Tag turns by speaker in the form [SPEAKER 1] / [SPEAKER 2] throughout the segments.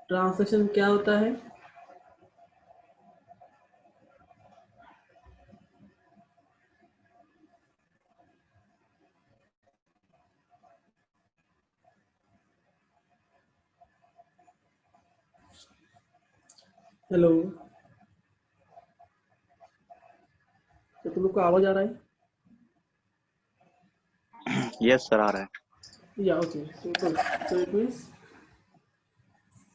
[SPEAKER 1] Translation क्या होता है? हेलो, तो तुम लोग को आवाज आ रहा है?
[SPEAKER 2] यस सर, आ रहा है।
[SPEAKER 1] Yeah, okay. So good. So it means,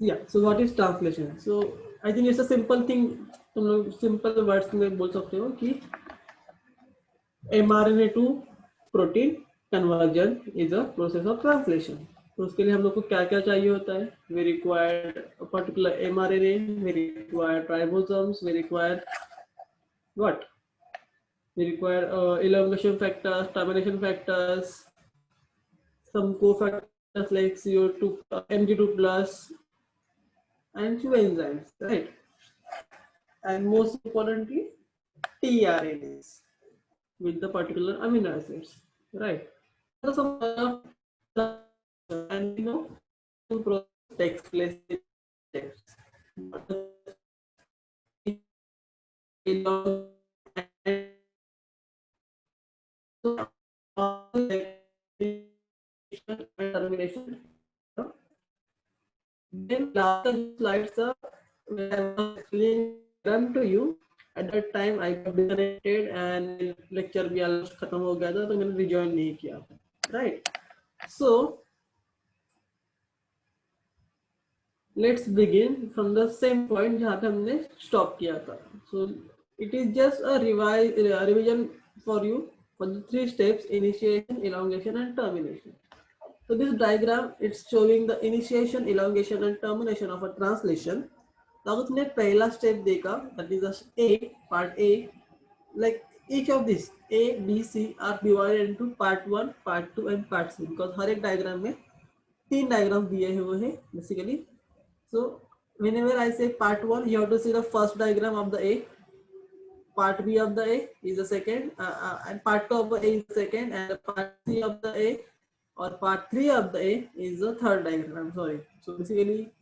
[SPEAKER 1] yeah. So what is translation? So I think it's a simple thing. तुम लोग simple words में बोल सकते हो कि mRNA to protein conversion is a process of translation. तो उसके लिए हम लोग को क्या क्या चाहिए होता है? We require a particular mRNA, we require ribosomes, we require what? We require elongation factors, termination factors, some cofactors like CO2, Mg2 plus, and few enzymes, right? And most importantly, tRNAs with the particular amino acids, right? So some and process takes place in steps. Termination. Then last slides are when I was explaining them to you. At that time I got disconnected and lecture भी almost खत्म हो गया था तो मैंने rejoin नहीं किया, right? So let's begin from the same point जहाँ पे हमने stop किया था. So it is just a revision for you for the 3 steps: initiation, elongation, and termination. So this diagram, it's showing the initiation, elongation, and termination of a translation. तो अगर तुमने पहला step देखा, that is A, part A, like each of these A, B, C are divided into part 1, part 2, and part 3 because हर एक diagram में 3 diagram दिए हुए हैं basically. So whenever I say part 1, you have to see the first diagram of the A, part B of the A is the second, and part 2 of the A is the second, and part C of the A or part 3 of the A is the third diagram. I'm sorry. So basically,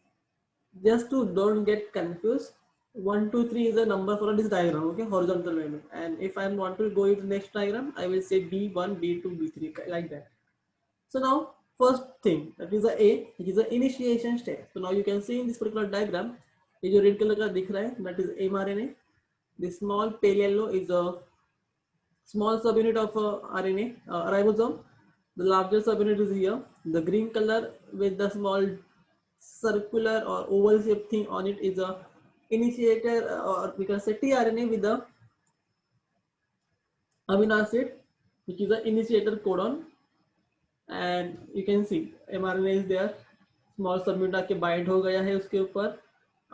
[SPEAKER 1] just to don't get confused, 1, 2, 3 is a number for this diagram, okay, horizontal way. And if I want to go into next diagram, I will say B1, B2, B3 like that. So now first thing, that is the A, which is the initiation step. So now you can see in this particular diagram, ये जो red color का दिख रहा है, that is mRNA. The small pale yellow is a small subunit of RNA, ribosome. The larger subunit is here. The green color with the small circular or oval shaped thing on it is a initiator, or we can say tRNA with the amino acid, which is the initiator codon. And you can see mRNA is there. Small subunit आके bind हो गया है उसके ऊपर.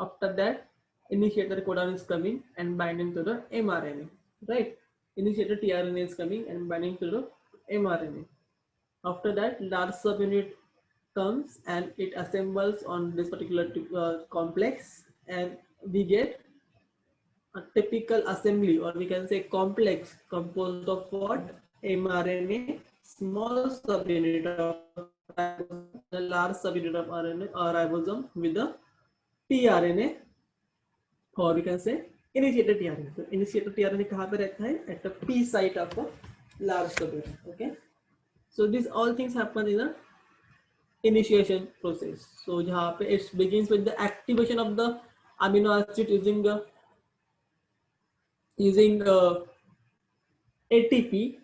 [SPEAKER 1] After that, initiator codon is coming and binding to the mRNA, right? Initiator tRNA is coming and binding to the mRNA. After that, large subunit comes and it assembles on this particular complex, and we get a typical assembly, or we can say complex, composed of what? mRNA, small subunit of the large subunit of RNA or ribosome with the tRNA, or we can say initiator tRNA. So initiator tRNA कहाँ पे रहता है? At the P site of the large subunit. Okay. So these all things happen in the initiation process. So जहाँ पे it begins with the activation of the amino acid using ATP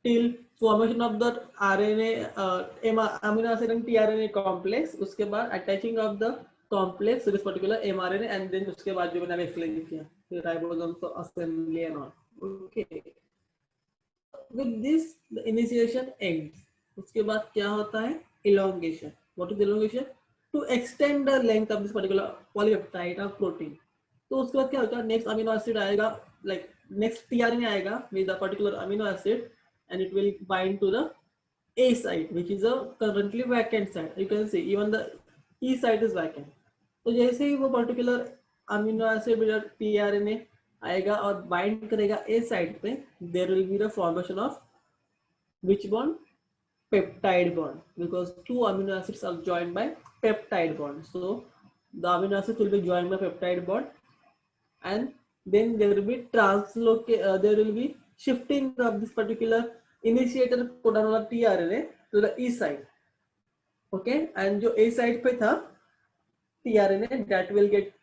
[SPEAKER 1] till formation of the RNA, amino acid and tRNA complex. उसके बाद attaching of the complex to this particular mRNA, and then उसके बाद जो मैंने explain किया, ribosomes assembly and all. Okay. With this, the initiation ends. उसके बाद क्या होता है? Elongation. What is elongation? To extend the length of this particular polypeptide of protein. तो उसके बाद क्या होता है? Next amino acid आएगा, like next tRNA आएगा with a particular amino acid, and it will bind to the A site, which is a currently vacant site. You can see even the E site is vacant. तो जैसे ही वो particular amino acid with tRNA आएगा और bind करेगा A site पे, there will be the formation of which bond? Peptide bond, because two amino acids are joined by peptide bond. So The amino acids will be joined by peptide bond, and then there will be there will be shifting of this particular initiator codon वाला tRNA to the E side. Okay, and जो A side पे था tRNA, that will get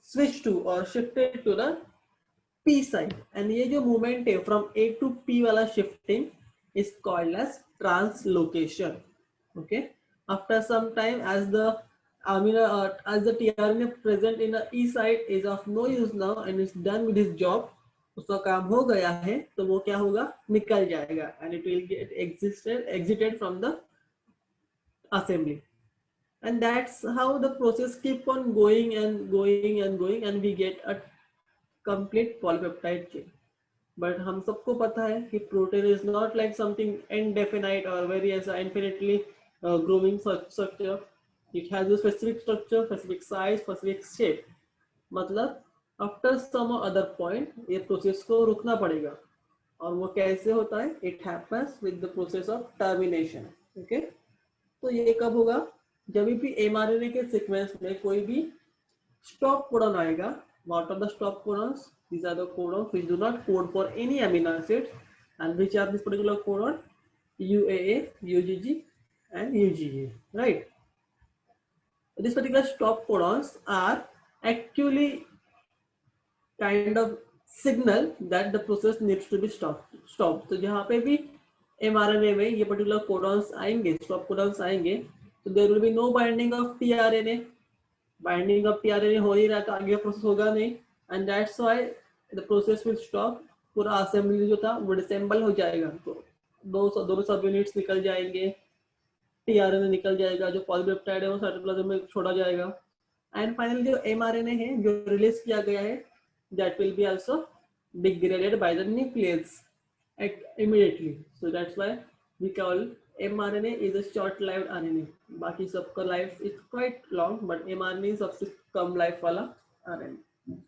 [SPEAKER 1] switched to or shifted to the P side, and ये जो movement है from A to P वाला shifting is called as translocation. Okay, after some time, as the as the tRNA present in the E side is of no use now and it's done with its job, उसका काम हो गया है, तो वो क्या होगा, निकल जाएगा, and it will get exited from the assembly. And that's how the process keep on going and going and going, and we get a complete polypeptide chain. But हम सबको पता है कि protein is not like something indefinite or very as infinitely growing structure. It has a specific structure, specific size, specific shape. मतलब after some other point ये process को रुकना पड़ेगा, और वो कैसे होता है? It happens with the process of termination. Okay, तो ये कब होगा? जब भी mRNA के सीक्वेंस में कोई भी stop codon आएगा. What are the stop codons? These are the codons which do not code for any amino acids, and which are this particular codon? UAA, UGG, and UGA. Right? These particular stop codons are actually kind of signal that the process needs to be stopped. तो जहाँ पे भी mRNA में ये particular codons आएंगे, stop codons आएंगे, तो there will be no binding of tRNA. Binding of tRNA हो नहीं रहा तो आगे प्रोसेस होगा नहीं, and that's why the process will stop. पूरा असेंबली जो था वो डिसेंबल हो जाएगा, तो दोनों सब यूनिट्स निकल जाएंगे, tRNA निकल जाएगा, जो पॉलीपेप्टाइड है वो साइटोप्लाज्म में छोड़ा जाएगा, एंड फाइनली जो mRNA है जो रिलीज किया गया है, that will be also degraded by the nucleus immediately. So that's why we call mRNA is a short-lived RNA. बाकी सबका life is quite long, but mRNA is सबसे कम life वाला RNA.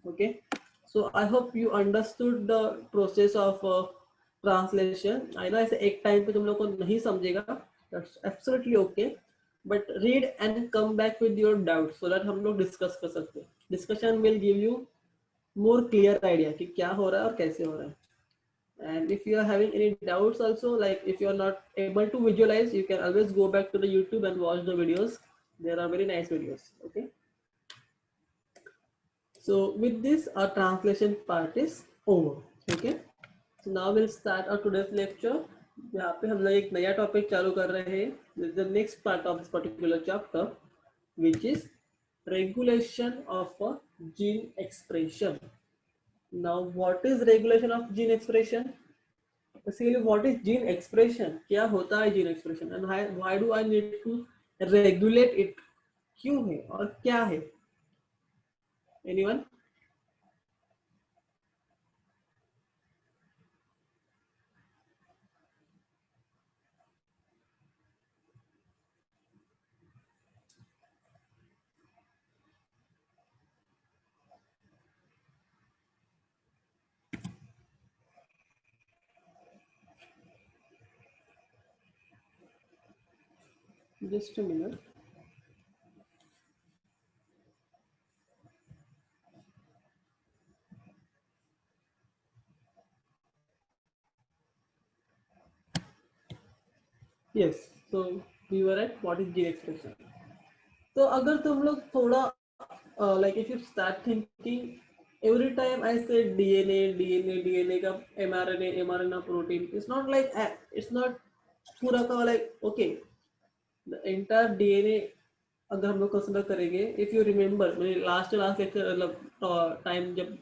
[SPEAKER 1] Okay, so I hope you understood the process of translation. I know ऐसे एक time पे तुम लोग को नहीं समझेगा, that's absolutely okay, but read and come back with your doubts so that हम लोग discuss कर सकते हैं. Discussion will give you more clear idea कि क्या हो रहा है और कैसे हो रहा है. And if you are having any doubts also, like if you are not able to visualize, you can always go back to the YouTube and watch the videos. There are very nice videos. Okay, so with this our translation part is over. Okay, so now we'll start our today's lecture. यहाँ पे हम लोग एक नया topic चालू कर रहे हैं. This is the next part of this particular chapter, which is regulation of a gene expression. Now, what is regulation of gene expression? Basically, what is gene expression? क्या होता है gene expression? And why do I need to regulate it? क्यों है और क्या है? Anyone? Just a minute. Yes. So we were at what is gene expression. तो अगर तुम लोग थोड़ा like if you start thinking every time I say DNA का mRNA protein, it's not like it's not पूरा का like okay the entire DNA अगर हम लोग कंसिडर करेंगे. इफ यू रिमेम्बर मैंने लास्ट लेक्चर मतलब टाइम जब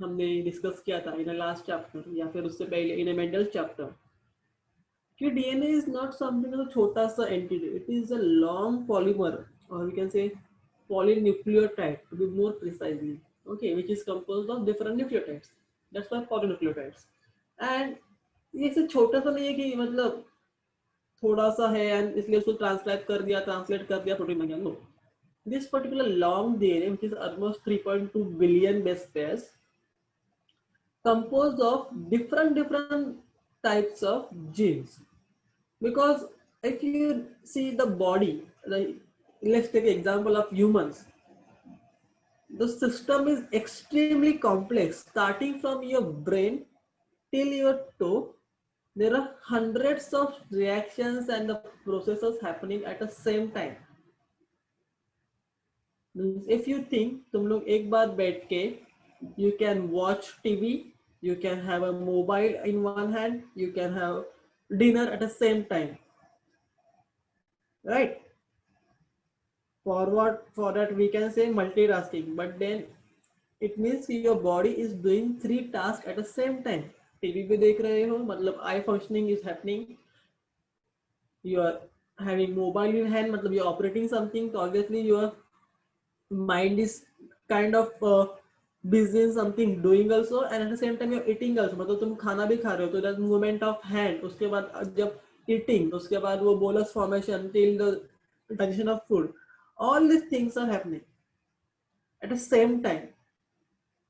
[SPEAKER 1] हमने डिस्कस किया था इन लास्ट चैप्टर या फिर उससे पहले इन मेंडल चैप्टर कि डीएनए इज नॉट समथिंग छोटा सा entity, it is a long polymer और we can say polynucleotide to be more precisely, okay, which is composed of different nucleotides. That's why polynucleotides. And ये सिर्फ छोटा सा नहीं है कि मतलब थोड़ा सा है एंड इसलिए उसको ट्रांसलेट कर दिया प्रोटीन बन गया. No, this particular long DNA, which is almost 3.2 billion base pairs, composed of different types of genes. Because if you see the body, like let's take an example of humans. The system is extremely complex, starting from your brain till your toe. There are hundreds of reactions and the processes happening at the same time. Means if you think तुम लोग एक बार बैठ के you can watch TV, you can have a mobile in one hand, you can have dinner at the same time, right? For what? For that we can say multitasking, but then it means your body is doing three tasks at the same time. TV पे देख रहे हो मतलब eye functioning is happening, you are having mobile in hand मतलब you're operating something, so obviously your mind is kind of busy in something doing also, and at the same time you're eating also, मतलब तुम खाना भी खा रहे हो तो that movement of hand, उसके बाद जब eating, उसके बाद वो bolus formation till the digestion of food, all these things are happening at the same time.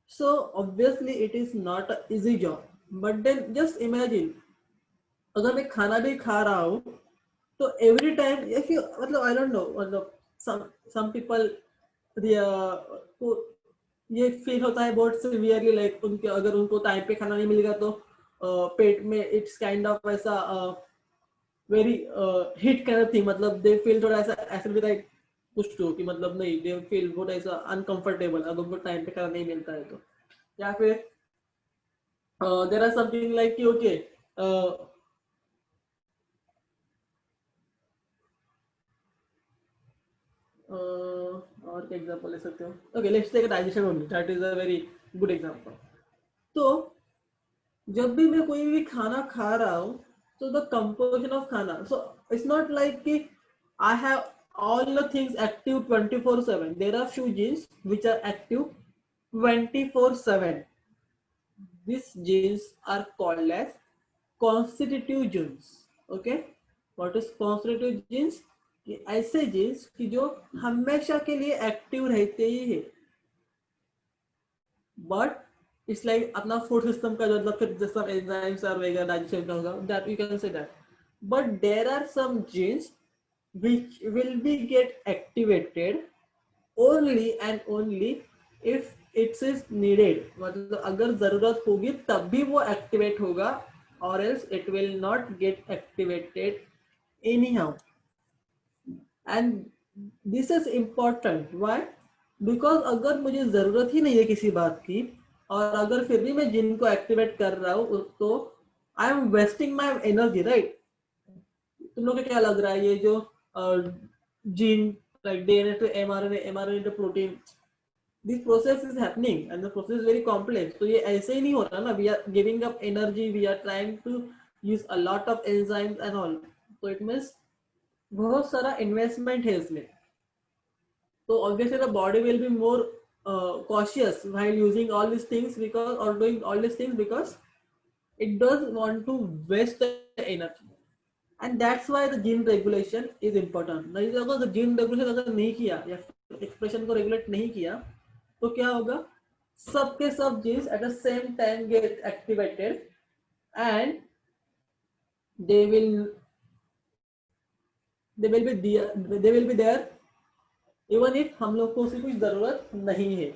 [SPEAKER 1] So obviously it is not an easy job, but then just imagine अगर मैं खाना भी खा रहा हूँ तो एवरी टाइम इफ यू मतलब I don't know मतलब some people को ये फील होता है बहुत सीवियरली, लाइक उनके अगर उनको टाइम पे खाना नहीं मिलेगा तो पेट में इट्स काइंड ऑफ ऐसा very hit kind of thing, मतलब दे फील थोड़ा ऐसा ऐसा भी लाइक कुछ तो कि मतलब नहीं दे फील बहुत ऐसा अनकंफर्टेबल अगर उनको टाइम पे खाना नहीं मिलता है तो, या फिर देयर आर समथिंग लाइक कि ओके और क्या एग्जांपल ले सकते हो, okay let's take digestion only, that is a very good example. तो जब भी मैं कोई भी खाना खा रहा हूँ तो द कंपोजिशन ऑफ खाना, सो इट्स नॉट लाइक कि I have all the things active 24/7. There are few genes which are active 24/7. These genes are called as constitutive genes. Okay, what is constitutive genes? कि ऐसे jeans कि जो हमेशा के लिए active रहते ही है, बट इट्स लाइक अपना फूड सिस्टम का जो मतलब फिर जैसा एंजाइम्स और वगैरह डाइजेशन का होगा, that you can say that, but there are some genes which will be get activated only and only if it is needed, मतलब अगर जरूरत होगी तब भी वो एक्टिवेट होगा, or else it will not get activated anyhow. And this is important. Why? Because अगर मुझे जरूरत ही नहीं है किसी बात की और अगर फिर भी मैं जिनको एक्टिवेट कर रहा हूँ तो I am wasting my energy, right? तुम लोग को क्या लग रहा है ये जो gene like DNA to mRNA, mRNA to protein, this process is happening and the process is very complex. तो ये ऐसे ही नहीं हो रहा ना, we are giving up energy, we are trying to use a lot of enzymes and all, तो it means बहुत सारा इन्वेस्टमेंट है इसमें. तो obviously the body will be more cautious while using all these things because or doing all these things because it doesn't want to waste the energy. And that's why the gene regulation is important. नहीं तो अगर gene regulation अगर नहीं किया या expression को regulate नहीं किया तो क्या होगा, सबके सब genes at the same time get activated and they will they will be there even if हम लोग को उसकी कुछ जरूरत नहीं है,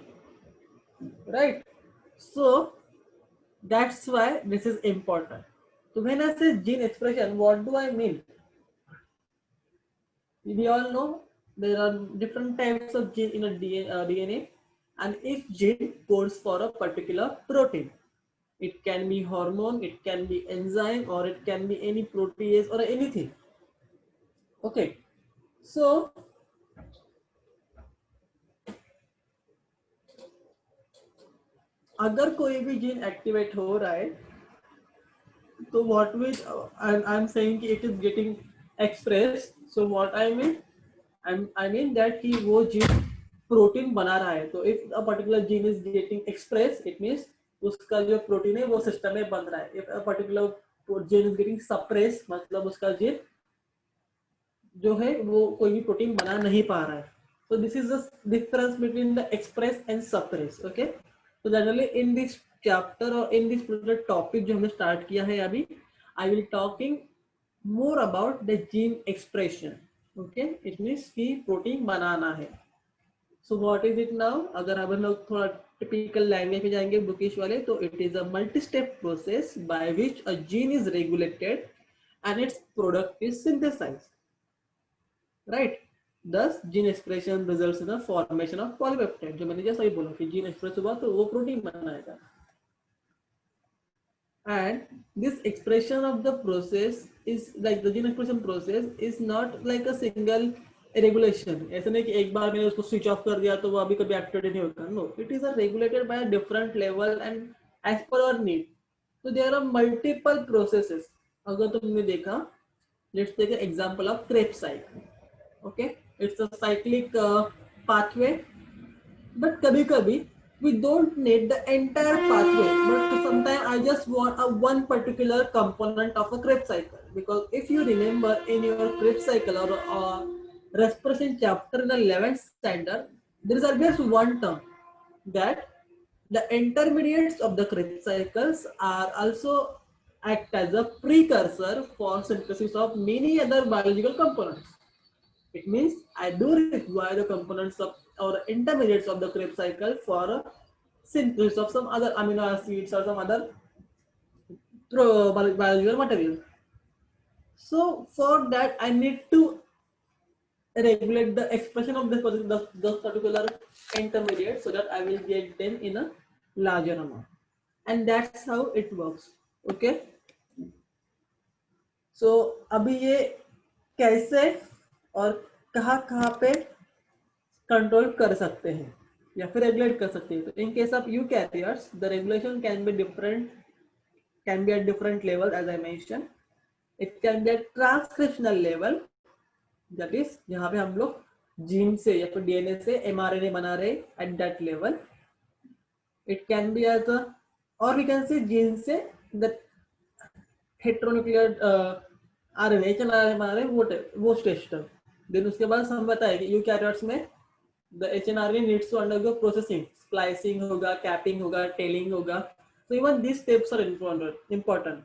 [SPEAKER 1] right? So that's why this is important. So when I say gene expression, what do I mean? We all know there are different types of gene in a DNA, and each gene codes for a particular protein. It can be hormone, it can be enzyme, or it can be any protease or anything. Okay, so अगर कोई भी gene activate हो रहा है तो what with I'm saying कि it is getting expressed. So what I mean that कि वो जीन प्रोटीन बना रहा है, तो if a particular gene is getting expressed it means उसका जो प्रोटीन है वो सिस्टम में बन रहा है. If a particular gene is getting suppressed मतलब उसका जीन जो है वो कोई भी प्रोटीन बना नहीं पा रहा है. So this is the difference between the express and suppress. Okay, so generally in this chapter or in this particular topic जो हमने start किया है अभी, I will talking more about the gene expression. Okay, it means कि protein बनाना है. So what is it now, अगर हम लोग थोड़ा टिपिकल लैंग्वेज में जाएंगे बुकिश वाले, तो it is a multi step process by which a gene is regulated and its product is synthesised, right. Thus gene expression results in the formation of polypeptide, जो मैंने जैसा ही बोला कि जीन एक्सप्रेस हुआ तो वो प्रोटीन बनाएगा. And this expression of the process is like the gene expression process is not like a single regulation. ऐसा नहीं कि एक बार मैंने उसको स्विच ऑफ कर दिया तो वो अभी कभी एक्टिवेट नहीं होगा. No, it is regulated by a different level and as per our need. So there are multiple processes. अगर तुमने देखा, let's take an example of Krebs cycle. Okay, it's a cyclic pathway, but kabhi we don't need the entire pathway, but sometimes I just want a one particular component of a Krebs cycle, because if you remember in your Krebs cycle or respiration chapter in the 11th standard, there is always one term that the intermediates of the Krebs cycles are also act as a precursor for synthesis of many other biological components. It means I do require the components of or intermediates of the Krebs cycle for synthesis of some other amino acids or some other biological material. So for that, I need to regulate the expression of this particular intermediate so that I will get them in a larger amount. And that's how it works. Okay. So अभी ये कैसे और कहाँ पे control कर सकते हैं या फिर रेगुलेट कर सकते हैं. तो in case of eukaryotes the regulation can be different, can be at different level as I mention. It can be at transcriptional level, that is जहां पे हम लोग जीन से या फिर डीएनए से एमआरएनए बना रहे at that level. It can be as a, और वी कैन से जीन से द हेट्रोन्यूक्लियर आरएनए बना रहे वो स्टेज तक. देन उसके बाद हम बताए कि यूकैरियोट्स में the HNRV needs to undergo processing, splicing होगा, capping होगा, tailing होगा. So even these steps are important,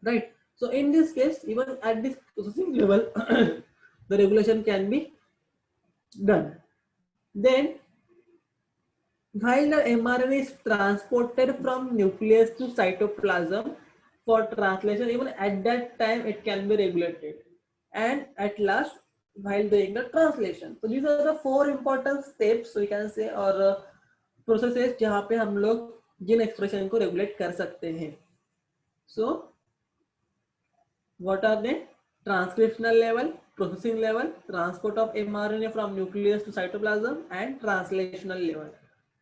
[SPEAKER 1] right? So in this case, even at this processing level, the regulation can be done. Then, while the mRNA is transported from nucleus to cytoplasm for translation, even at that time it can be regulated. And at last, while doing the translation. So these are the four important steps, so we can say, or processes जहाँ पे हम लोग gene expression को regulate कर सकते हैं. So what are they? Transcriptional level, processing level, transport of mRNA from nucleus to cytoplasm, and translational level.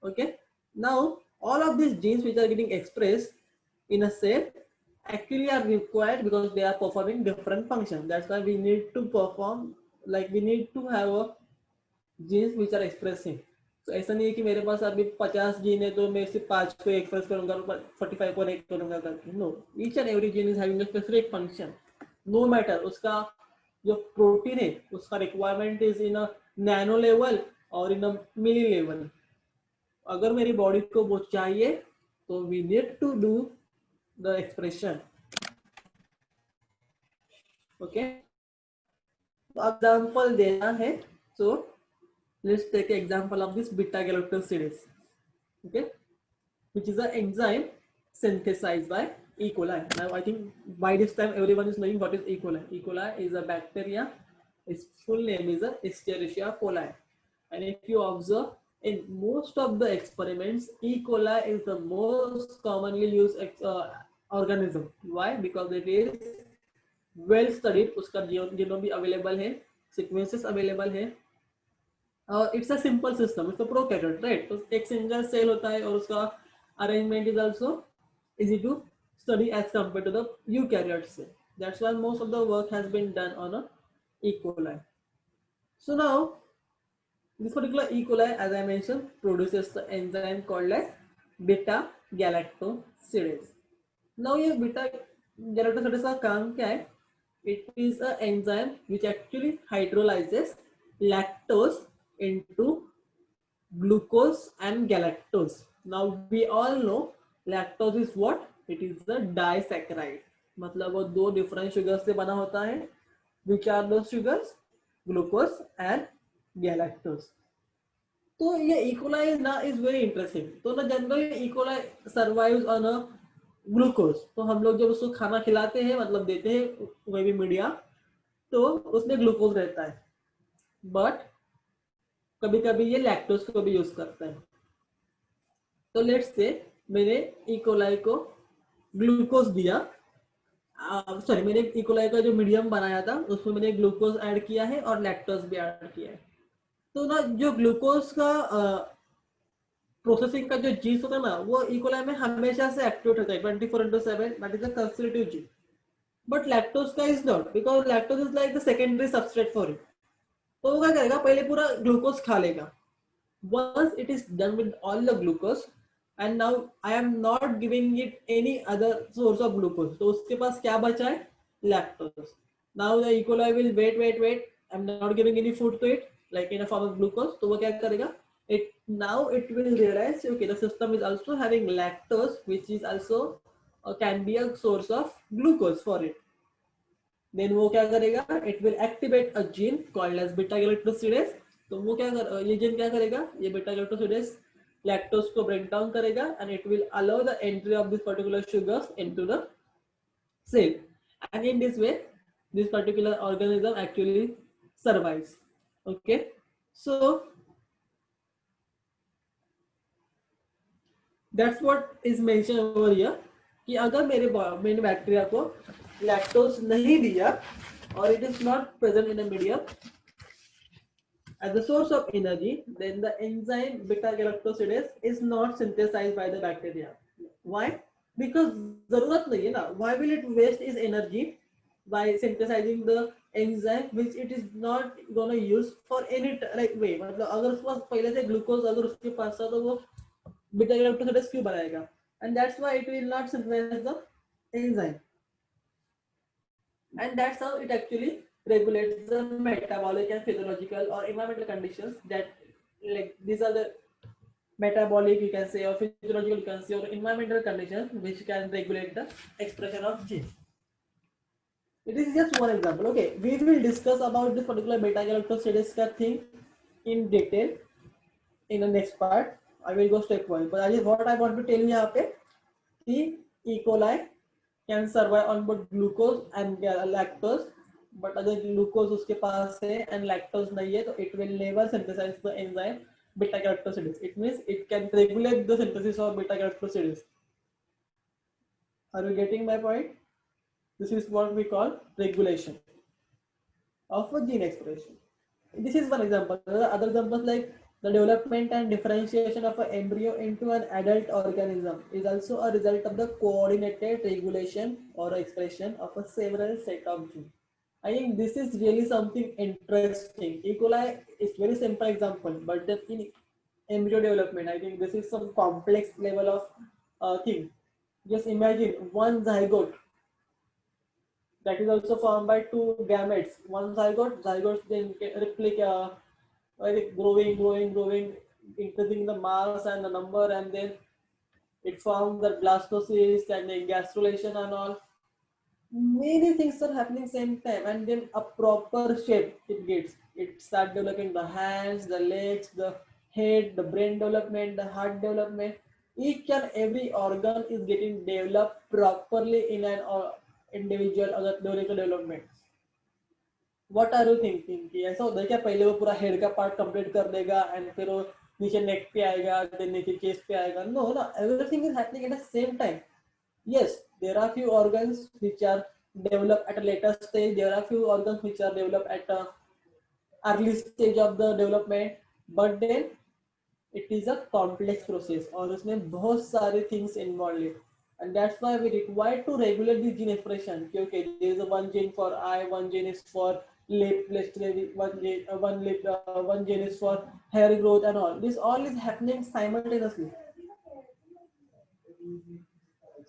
[SPEAKER 1] Okay. Now all of these genes which are getting expressed in a cell actually are required because they are performing different functions. That's why we need to perform, like we need to have a genes which are expressing. So ऐसा नहीं है कि मेरे पास अभी 50 gene है तो मैं सिर्फ 5 को एक्सप्रेस करूंगा, 45 को नहीं करूंगा करके. No, each and every gene is having a specific function. No matter उसका जो प्रोटीन है उसका requirement is in a nano level और इन अ मिली लेवल. अगर मेरी बॉडी को वो चाहिए तो we need to do the expression. Okay, example देना है. So let's take an example of this beta galactosidase, okay, which is an enzyme synthesized by E. coli. Now I think by this time everyone is knowing what is E. coli. E. coli is a bacteria. Its full name is a Escherichia coli. And if you observe in most of the experiments, E. coli is the most commonly used organism. Why? Because it is well studied. उसका genome भी available है, sequences available है. It's a simple system, it's a prokaryote, right. तो एक single cell होता है और उसका arrangement is also easy to study as compare to the eukaryote से. That's why most of the work has been done on a E. coli. So now this particular E. coli, as I mentioned, produces the enzyme called as beta galactosidase. Now ये beta galactosidase का काम क्या है? It is a enzyme which actually hydrolyzes lactose into glucose and galactose. Now we all know lactose is what? It is a disaccharide. मतलब वो दो different sugars से बना होता है. Which are those sugars? Glucose and galactose. तो ये E coli ना इज वेरी इंटरेस्टिंग. तो ना generally E coli survives on a glucose. तो हम लोग जब उसको खाना खिलाते हैं, मतलब देते हैं कोई भी मीडिया, तो उसमें ग्लूकोज रहता है. बट कभी कभी ये लैक्टोज को भी यूज करता है. तो लेट्स से मैंने इकोलाई को ग्लूकोज दिया, सॉरी मैंने इकोलाई का जो मीडियम बनाया था उसमें मैंने ग्लूकोज ऐड किया है और लैक्टोज भी ऐड किया है. तो ना जो ग्लूकोज का प्रोसेसिंग का जो जीन होता है ना, वो इकोलाई में हमेशा से एक्टिव रहता है 24/7. That is a constitutive gene. But lactose का is not, because lactose is like the secondary substrate for it. तो वो क्या करेगा, पहले पूरा ग्लूकोज खा लेगा. Once it is done with all the glucose, and now I am not giving it any other source of glucose, तो उसके पास क्या बचा है, lactose. Now the E. coli will wait, I'm not giving any food to it like in a form of glucose. तो वो क्या करेगा, it will realize okay, the system is also having lactose which is also can be a source of glucose for it. Then वो क्या करेगा, it will activate a gene called as beta galactosidase. तो वो ये gene क्या करेगा, ये beta galactosidase lactose को ब्रेक डाउन करेगा and it will allow the entry of this particular sugars into the cell. And in this way this particular organism actually survives. Okay, so that's what is mention over here कि अगर मैंने bacteria को lactose नहीं दिया or it is not present in a medium as the source of energy, then the enzyme beta galactosidase is not synthesized by the bacteria. Why? Because zarurat nahi hai na. Why will it waste its energy by synthesizing the enzyme which it is not gonna use for any like way. मतलब अगर उसके पास पहले से glucose अगर उसके पास था तो वो बीटा गैलेक्टोसिडेज क्यों बनाएगा? And that's why it will not synthesize the enzyme. And that's how it actually regulates the metabolic and physiological or environmental conditions that, like, these are the metabolic you can say or physiological you can say or environmental conditions which can regulate the expression of genes. It is just one example. Okay, we will discuss about this particular beta galactosidase thing in detail in the next part. I will go step one, but that is what I want to tell you here. E. coli can survive on both glucose and lactose, but अगर glucose उसके पास है and lactose नहीं है तो it will never synthesize the enzyme beta galactosidase. It means it can regulate the synthesis of beta galactosidase. Are you getting my point? This is what we call regulation of a gene expression. This is one example. Other examples like the development and differentiation of an embryo into an adult organism is also a result of the coordinated regulation or expression of a several set of genes. I think this is really something interesting. E. coli is very simple example, but then in embryo development, I think this is some complex level of thing. Just imagine one zygote that is also formed by two gametes. One zygote then replicate, growing, increasing the mass and the number, and then it forms the blastocyst and the gastrulation and all. Many things are happening same time, and then a proper shape it gets. It starts developing the hands, the legs, the head, the brain development, the heart development. Each and every organ is getting developed properly in an individual neurological development. What are you thinking कि ऐसा होता है क्या पहले वो पूरा head का part complete कर देगा एंड फिर वो नीचे नेक पे आएगा, फिर नीचे चेस्ट पे आएगा? नो ना, everything is happening at the same time. Yes, there are few organs which are developed at a later stage. There are few organs which are developed at a early stage of the development. But then it is a complex process और उसमें बहुत सारे things involved है. And that's why we require to regulate the gene expression. Okay, there is one gene for eye, one gene is for lip, one gene is for hair growth and all. This all is happening simultaneously.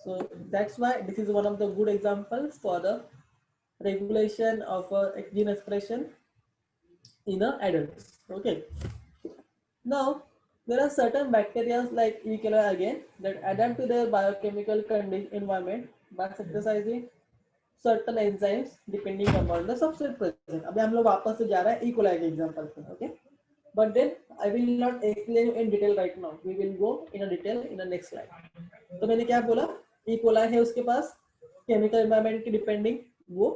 [SPEAKER 1] So that's why this is one of the good examples for the regulation of a gene expression in the adults. Okay. Now there are certain bacteria like E. coli again that adapt to their biochemical environment by synthesizing certain enzymes depending upon the substrate present. अभी हम लोग वापस से जा रहे हैं E. coli के example पे. Okay. but then I will not explain in detail right now. We will go in a detail in the next slide. तो मैंने क्या बोला, ई कोलाई है उसके पास केमिकल एनवायरनमेंट की डिपेंडिंग वो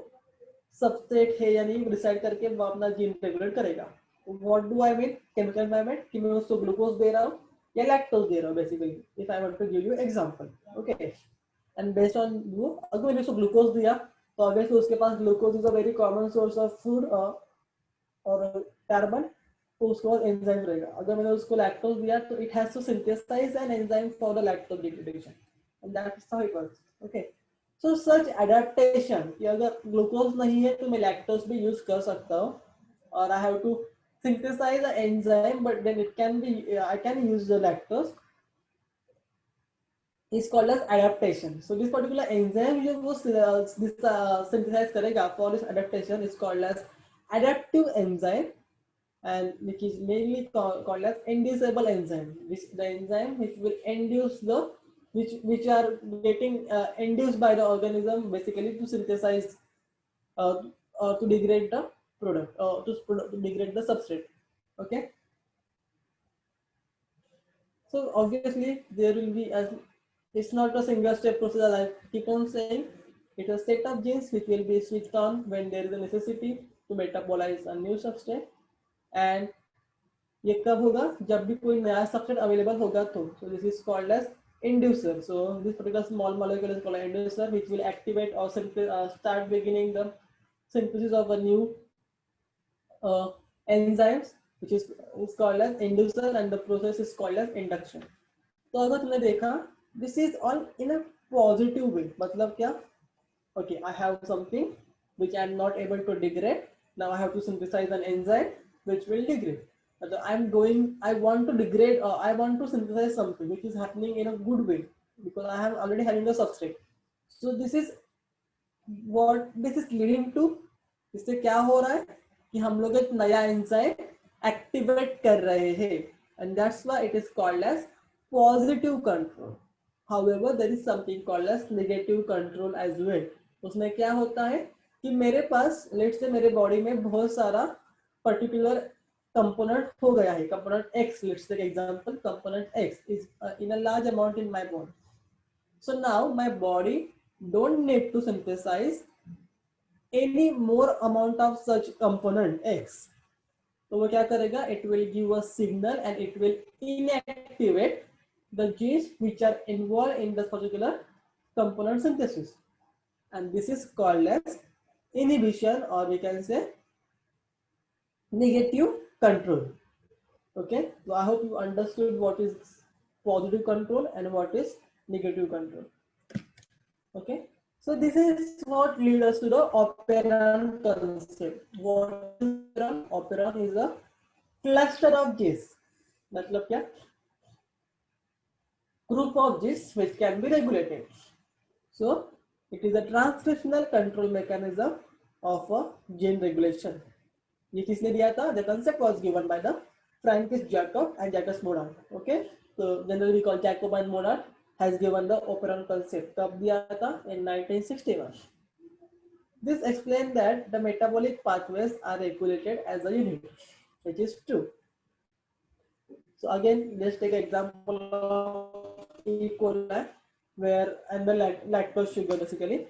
[SPEAKER 1] सबस्ट्रेट है या नहीं डिसाइड करके वो अपना जीन रेगुलेट करेगा. What do I mean chemical environment कि मैं उसको ग्लूकोज दे रहा हूँ या लैक्टोज दे रहा हूँ basically if I want to give you example. Okay, and based on वो अगर मैंने उसको ग्लूकोज दिया तो ऑब्वियसली उसके पास glucose is a very common source of food और कार्बन, तो उसके बाद एंजाइम रहेगा. अगर मैंने उसको लैक्टोज दिया तो it has to synthesize an enzyme for the lactose degradation and that is how it works. Okay, so such adaptation कि अगर ग्लूकोज नहीं है तो मैं लैक्टोज भी यूज कर सकता हूँ और I have to synthesize the enzyme but then it can be I can use the lactose is called as adaptation. So this particular enzyme जो वो synthesize करेगा for this adaptation is called as adaptive enzyme and which is mainly called as inducible enzyme, which the enzyme which will induce the which are getting induced by the organism basically to synthesize to degrade the product to degrade the substrate. Okay, so obviously there will be as it's not a single step process. I keep on saying it's a set of genes which will be switched on when there is a necessity to metabolize a new substrate. And ये कब होगा जब भी कोई नया substrate available होगा तो. So this is called as inducer. So this particular small molecule is called an inducer which will activate or start beginning the synthesis of a new enzymes which is called as inducer and the process is called as induction. तो अगर तुमने देखा this is all in a positive way. मतलब क्या, okay, I have something which I am not able to degrade. Now I have to synthesize an enzyme which will degrade. I want to degrade or I want to synthesize something which is happening in a good way because I have already having the substrate. So this is what this is leading to. इससे क्या हो रहा है कि हम लोग एक नया एंजाइम एक्टिवेट कर रहे हैं and that's why it is called as positive control. However, there is something called as negative control as well. उसमें क्या होता है कि मेरे पास लेट्स से मेरे बॉडी में बहुत सारा पर्टिकुलर कंपोनेंट हो गया है. Component X, let's take example, component X is in a large amount in my body. So now my body don't need to synthesize any more amount of such component X. तो वो क्या करेगा, it will give a signal and it will inactivate the genes which are involved in this particular component synthesis, and this is called as inhibition or we can say negative control. Okay, so I hope you understood what is positive control and what is negative control. Okay, so this is what leads us to the operand concept. What is operand? Operand is a cluster of genes. मतलब क्या, group of genes which can be regulated. So it is a transcriptional control mechanism of a gene regulation. ये किसने दिया था? The concept was given by the Francis Jacob and Jacques Monod. Okay, so generally we call Jacob and Monod has given the operand concept. कब दिया था? In 1961. This explains that the metabolic pathways are regulated as a unit, which is true. So again, let's take an example of E. coli, where and the lactose sugar basically.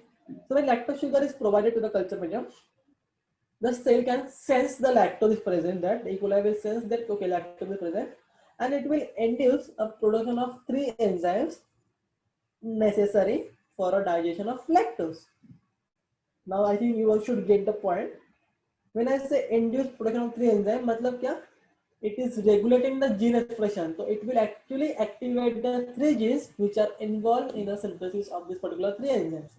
[SPEAKER 1] So when lactose sugar is provided to the culture medium, the cell can sense the lactose is present. That the E. coli will sense that okay, lactose is present, and it will induce a production of 3 enzymes necessary for a digestion of lactose. Now I think you all should get the point. When I say induce production of 3 enzymes, मतलब क्या? It is regulating the gene expression. So it will actually activate the 3 genes which are involved in the synthesis of this particular 3 enzymes.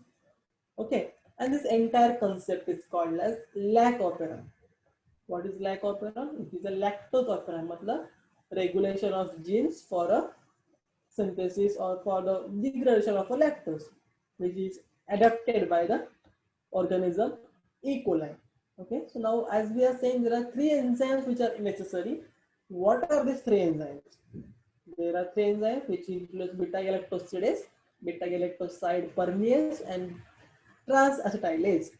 [SPEAKER 1] Okay, and this entire concept is called as lac operand. What is lac operand? It is a lactose operand, मतलब regulation of genes for a synthesis or for the degradation of a lactose, which is adapted by the organism E. coli. Okay, so now as we are saying, there are 3 enzymes which are necessary. What are these 3 enzymes? There are 3 enzymes which include beta-galactosidase, beta-galactoside permease, and trans-acetylase.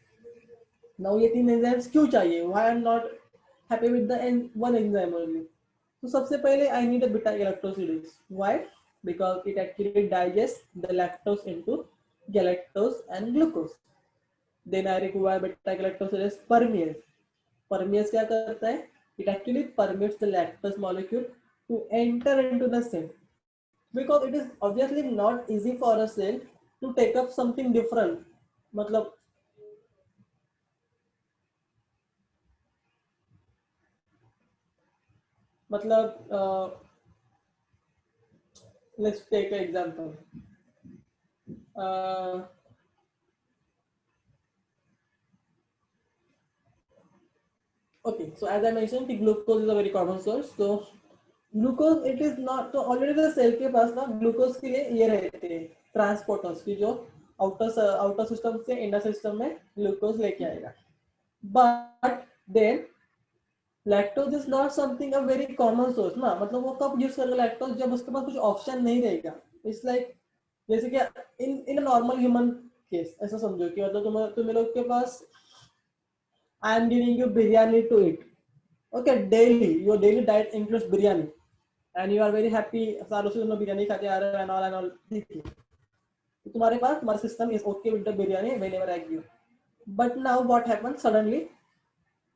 [SPEAKER 1] Now ये 3 enzymes क्यों चाहिए? Why I'm not happy with the one enzyme only? तो सबसे पहले I need a beta galactosidase. Why? Because it actually digests the lactose into galactose and glucose. Then I require beta galactosidase permease. Permease क्या करता है? It actually permeates the lactose molecule to enter into the cell. Because it is obviously not easy for a cell to take up something different. मतलब let's take an example. Okay, so as I mentioned, glucose is a very common source. So glucose it is not, तो already तो cell के पास ना glucose के लिए ये रहते हैं ट्रांसपोर्टर्स की, जो आउटर सिस्टम से इंडर सिस्टम में ग्लूकोज लेके आएगा. But then lactose is not something a very common source ना. मतलब वो कब यूज करेगा लैक्टोज? जब उसके पास कुछ ऑप्शन नहीं रहेगा. इट्स लाइक जैसे कि इन नॉर्मल ह्यूमन केस ऐसा समझो कि मतलब तुम लोग के पास I am giving you biryani to eat. Okay, daily your daily diet includes biryani and you are very happy, सालों से तुम बिरयानी खाते आ रहे हो and all. ठीक है, तो तुम्हारे पास तुम्हारा system is okay with the biryani whenever I give. But now what happens? Suddenly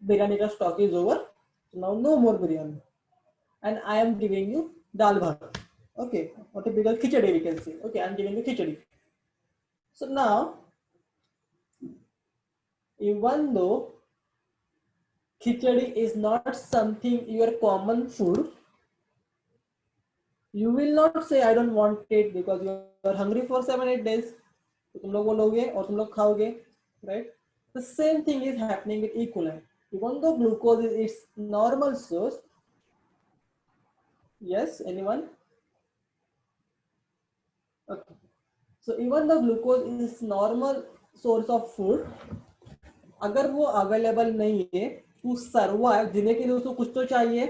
[SPEAKER 1] biryani का stock is over. Now no more biryani and I am giving you dal bhat. Okay, or typical khichdi we can say. Okay, I am giving you khichdi. So now even though khichdi is not something your common food, you will not say I don't want it because you are hungry for 7-8 days. तो तुम लोग बोलोगे और तुम लोग खाओगे, right? The same thing is happening with E. coli. Even though glucose is its normal source. Yes, anyone? Okay. So even though glucose is normal source of food, अगर वो अवेलेबल नहीं है to survive, जीने के लिए उसको कुछ तो चाहिए,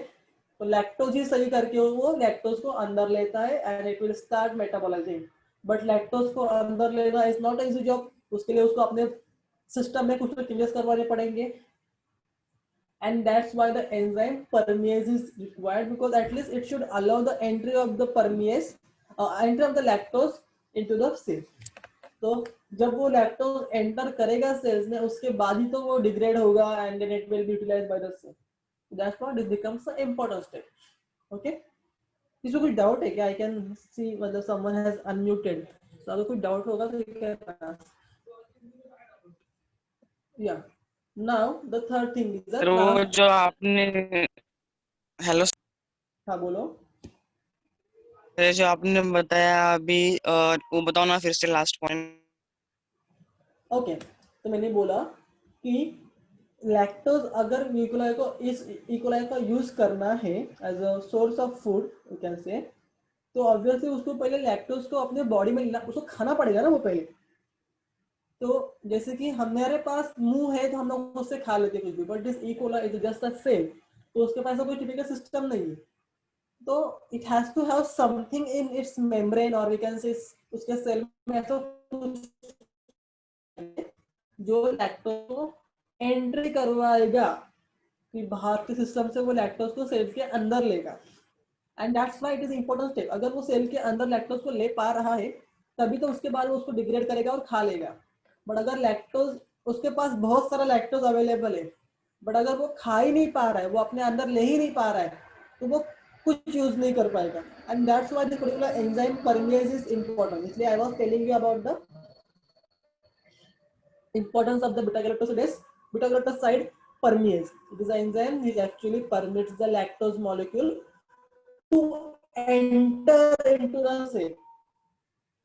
[SPEAKER 1] तो लैक्टोज ही सही करके वो लैक्टोज को अंदर लेता है and it will start metabolising. But lactose को अंदर लेना इज नॉट इजी जॉब. उसके लिए उसको अपने सिस्टम में कुछ तो चेंजेस करवाने पड़ेंगे. And that's why the enzyme permease is required, because at least it should allow the entry of the permease, entry of the lactose into the cell. तो जब वो लैक्टोज एंटर करेगा सेल्स में, उसके बाद ही तो वो डिग्रेड होगा and then it will be utilized by the cell. That's why this becomes a important step. Okay, इसमें कुछ डाउट है क्या? आई कैन सी मतलब समवन हैज अनम्यूटेड. सो अगर कोई डाउट होगा तो यू कैन आस्क. या now the third thing is that
[SPEAKER 2] तो जो आपने हेलो
[SPEAKER 1] हाँ बोलो.
[SPEAKER 2] जो आपने बताया अभी वो बताओ ना फिर से लास्ट पॉइंट.
[SPEAKER 1] ओके, तो मैंने बोला कि लैक्टोज अगर इकोलाई को इस इकोलाई का यूज करना है as a source of food you can say, तो ऑब्वियसली उसको पहले लैक्टोज को अपने बॉडी में उसको खाना पड़ेगा ना वो पहले. तो जैसे कि हमारे पास मुंह है तो हम लोग उससे खा लेते कुछ भी, but this E coli is just a cell. तो उसके पास कोई टिपिकल सिस्टम नहीं है. तो it has to have something in its membrane और वी कैन से उसके सेल में ऐसा जो लैक्टोज को एंट्री करवाएगा कि बाहर के सिस्टम से वो लैक्टोज को सेल के अंदर लेगा. And that's why it is important step. अगर वो सेल के अंदर लैक्टोज को ले पा रहा है तभी तो उसके बाद वो उसको डिग्रेड करेगा और खा लेगा. बट अगर लैक्टोज उसके पास बहुत सारा लैक्टोज अवेलेबल है बट अगर वो खा ही नहीं पा रहा है, वो अपने अंदर ले ही नहीं पा रहा है, तो वो कुछ यूज नहीं कर पाएगा. And that's why this particular enzyme permease is important. इसलिए I was telling you about the importance of the beta galactosidase. Beta galactoside permease. It is an enzyme which actually permits the lactose molecule to enter into the cell.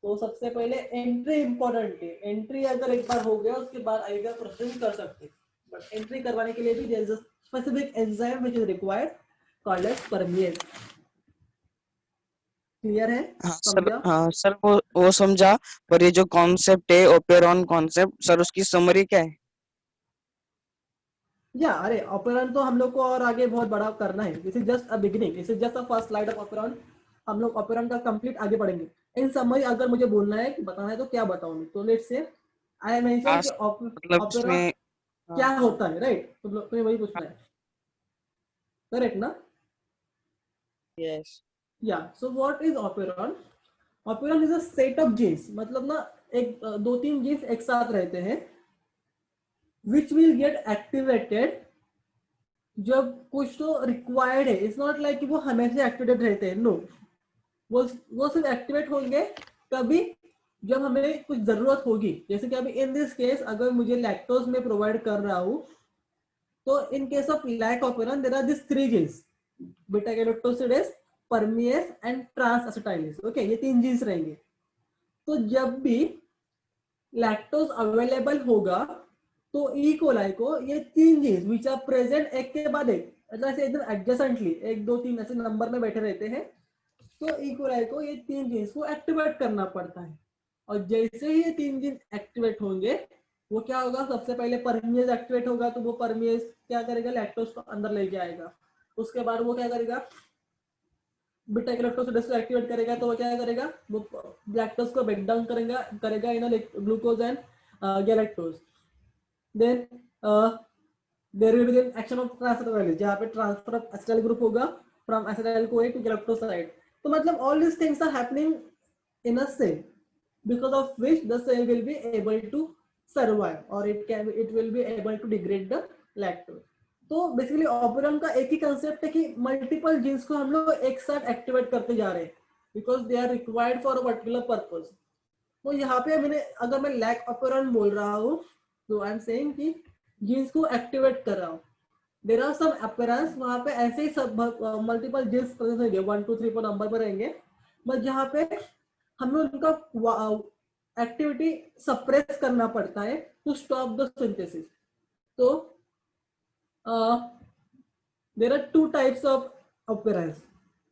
[SPEAKER 1] तो सबसे पहले entry important है. Entry अगर एक बार हो गया उसके बाद आएगा प्रोसेसिंग कर सकते, बट एंट्री करवाने के लिए भी there is a specific enzyme which is required called as permease. Clear है? समझा?
[SPEAKER 2] हाँ सर वो समझा. पर ये जो कॉन्सेप्ट है ओपेरॉन कॉन्सेप्ट, सर उसकी समरी क्या है?
[SPEAKER 1] या अरे ऑपेरॉन तो हम लोग को और आगे बहुत बड़ा करना है. This is just a beginning. This is just a first slide of operon. हम लोग ऑपेरॉन का कंप्लीट आगे बढ़ेंगे. इन समरी अगर मुझे बोलना है कि बताना है तो क्या बताऊं, तो लेट्स से आई मेंशन कि
[SPEAKER 2] मतलब
[SPEAKER 1] ऑपेरॉन
[SPEAKER 2] इसमें
[SPEAKER 1] क्या होता है, राइट? तुम लोग तुम्हें वही पूछना है, करेक्ट ना?
[SPEAKER 2] Yes.
[SPEAKER 1] Yeah, so what is operon? Operon is a set of genes, मतलब ना एक दो तीन genes एक साथ रहते हैं which will get activated जब कुछ तो रिक्वायर्ड है. इट्स नॉट लाइक कि वो हमेशा एक्टिवेटेड रहते हैं. नो, वो सिर्फ एक्टिवेट होंगे तभी जब हमें कुछ जरूरत होगी. जैसे कि अभी इन दिस केस अगर मुझे लैक्टोज में प्रोवाइड कर रहा हूँ, तो in case of lac operon there are this three genes, beta galactosidase, permease and transacetylase. Okay, ये तीन जीन्स रहेंगे. तो जब भी लैक्टोज अवेलेबल होगा तो ई कोलाई को ये तीन जीन्स विच आर प्रेजेंट एक के बाद एक, मतलब ऐसे एकदम एडजेसेंटली एक दो तीन ऐसे नंबर में बैठे रहते हैं, तो ई कोलाई को ये तीन जीन्स को एक्टिवेट करना पड़ता है. और जैसे ही ये तीन जीन एक्टिवेट होंगे, वो क्या होगा, सबसे पहले परमिएज एक्टिवेट होगा, तो वो परमिएज क्या करेगा, लैक्टोज को अंदर लेके आएगा. उसके बाद वो क्या करेगा, बीटा गैलेक्टोसिडेज को एक्टिवेट करेगा, तो वो क्या करेगा, वो लैक्टोज को ब्रेक डाउन करेगा in glucose and galactose. Then there will be an action of transfer, जहां पे ट्रांसफर ऑफ एसिटाइल ग्रुप होगा from acetyl CoA to galactoside. तो मतलब all this things are happening in a cell, because of which the cell will be able to survive or it will be able to degrade the lactose. तो basically operant का एक ही concept है कि multiple genes को हम लोग एक साथ एक्टिवेट करते जा रहे हैं because they are required for a particular purpose. तो यहाँ पे मैंने अगर मैं लैक ऑपरन बोल रहा हूँ, तो आई एम सेइंग कि जीन्स को एक्टिवेट कर रहा हूँ. देयर आर सम अपीयरेंस, वहां पे ऐसे ही सब मल्टीपल जीन्स प्रेजेंट होंगे, 1 2 3 4 नंबर पर रहेंगे, बट जहाँ पे हमें उनका एक्टिविटी सप्रेस करना पड़ता है टू स्टॉप द सिंथेसिस. तो there are two types of operons,